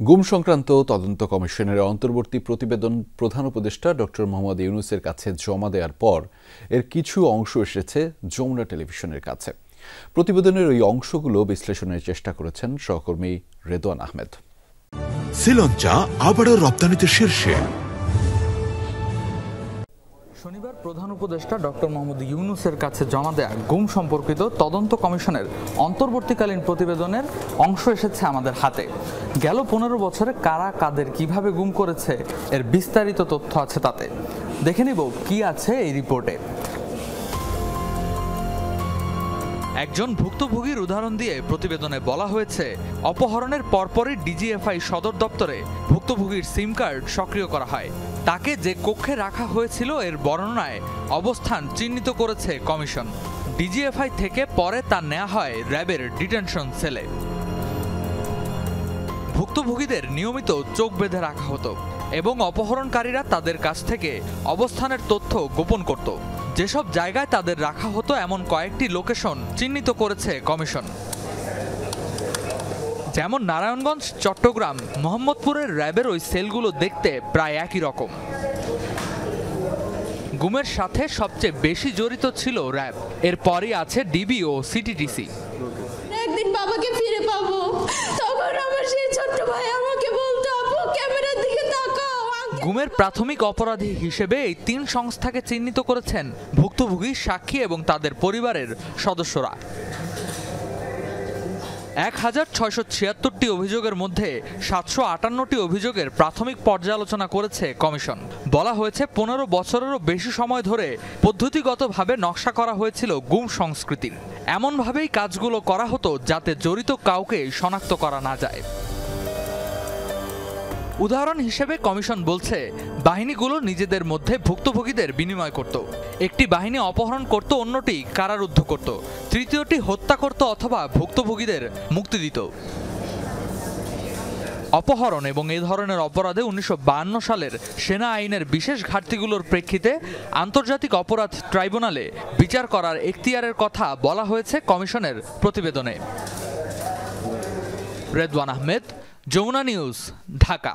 গুম সংক্রান্ত তদন্ত কমিশনের অন্তর্বর্তী প্রতিবেদন প্রধান উপদেষ্টা ডক্টর মোহাম্মদ ইউনূসের কাছে জমা দেওয়ার পর এর কিছু অংশ এসেছে যমুনা টেলিভিশনের কাছে। প্রতিবেদনের ওই অংশগুলো বিশ্লেষণের চেষ্টা করেছেন সহকর্মী রেদওয়ান আহমেদ। সিলন চা আবারও রপ্তানিতে শীর্ষে। শনিবার প্রধান উপদেষ্টা ডক্টর মোহাম্মদ ইউনূসের কাছে জমা দেয়া গুম সম্পর্কিত তদন্ত কমিশনের অন্তর্বর্তীকালীন প্রতিবেদনের অংশ এসেছে আমাদের হাতে। গেল 15 বছরে কারা কাদের কিভাবে গুম করেছে এর বিস্তারিত তথ্য আছে তাতে। দেখে নিব কি আছে এই রিপোর্টে। একজন ভুক্তভোগীর উদাহরণ দিয়ে প্রতিবেদনে বলা হয়েছে, অপহরণের পরপরই ডিজিএফআই সদর দপ্তরে ভুক্তভোগীর সিম কার্ড সক্রিয় করা হয়। তাকে যে কক্ষে রাখা হয়েছিল এর বর্ণনায় অবস্থান চিহ্নিত করেছে কমিশন। ডিজিএফআই থেকে পরে তা নেওয়া হয় র্যাবের ডিটেনশন সেলে। ভুক্তভোগীদের নিয়মিত চোখ বেঁধে রাখা হতো এবং অপহরণকারীরা তাদের কাছ থেকে অবস্থানের তথ্য গোপন করত। যেসব জায়গায় তাদের রাখা হতো এমন কয়েকটি লোকেশন চিহ্নিত করেছে কমিশন, যেমন নারায়ণগঞ্জ, চট্টগ্রাম, মোহাম্মদপুরের র্যাবের ওই সেলগুলো দেখতে প্রায় একই রকম। গুমের সাথে সবচেয়ে বেশি জড়িত ছিল র্যাব, এরপরই আছে ডিবি ও সিটিটিসি। একদিন বাবাকে ফিরে পাবো, তখন আমার সেই ছোট্ট ভাই আমাকে বলতো, আপু ক্যামেরার দিকে তাকাও। গুমের প্রাথমিক অপরাধী হিসেবে এই 3 সংস্থাকে চিহ্নিত করেছেন ভুক্তভোগী, সাক্ষী এবং তাদের পরিবারের সদস্যরা। 1676টি অভিযোগের মধ্যে 758টি অভিযোগের প্রাথমিক পর্যালোচনা করেছে কমিশন। বলা হয়েছে 15 বছরেরও বেশি সময় ধরে পদ্ধতিগতভাবে নকশা করা হয়েছিল গুম সংস্কৃতির। এমনভাবেই কাজগুলো করা হতো যাতে জড়িত কাউকে শনাক্ত করা না যায়। উদাহরণ হিসেবে কমিশন বলছে, বাহিনীগুলো নিজেদের মধ্যে ভুক্তভোগীদের বিনিময় করত। একটি বাহিনী অপহরণ করত, অন্যটি কারারুদ্ধ করত, তৃতীয়টি হত্যা করত অথবা ভুক্তভোগীদের মুক্তি দিত। অপহরণ এবং এ ধরনের অপরাধে 1952 সালের সেনা আইনের বিশেষ ঘাটতিগুলোর প্রেক্ষিতে আন্তর্জাতিক অপরাধ ট্রাইব্যুনালে বিচার করার এখতিয়ারের কথা বলা হয়েছে কমিশনের প্রতিবেদনে। রেদওয়ান আহমেদ, যমুনা নিউজ, ঢাকা।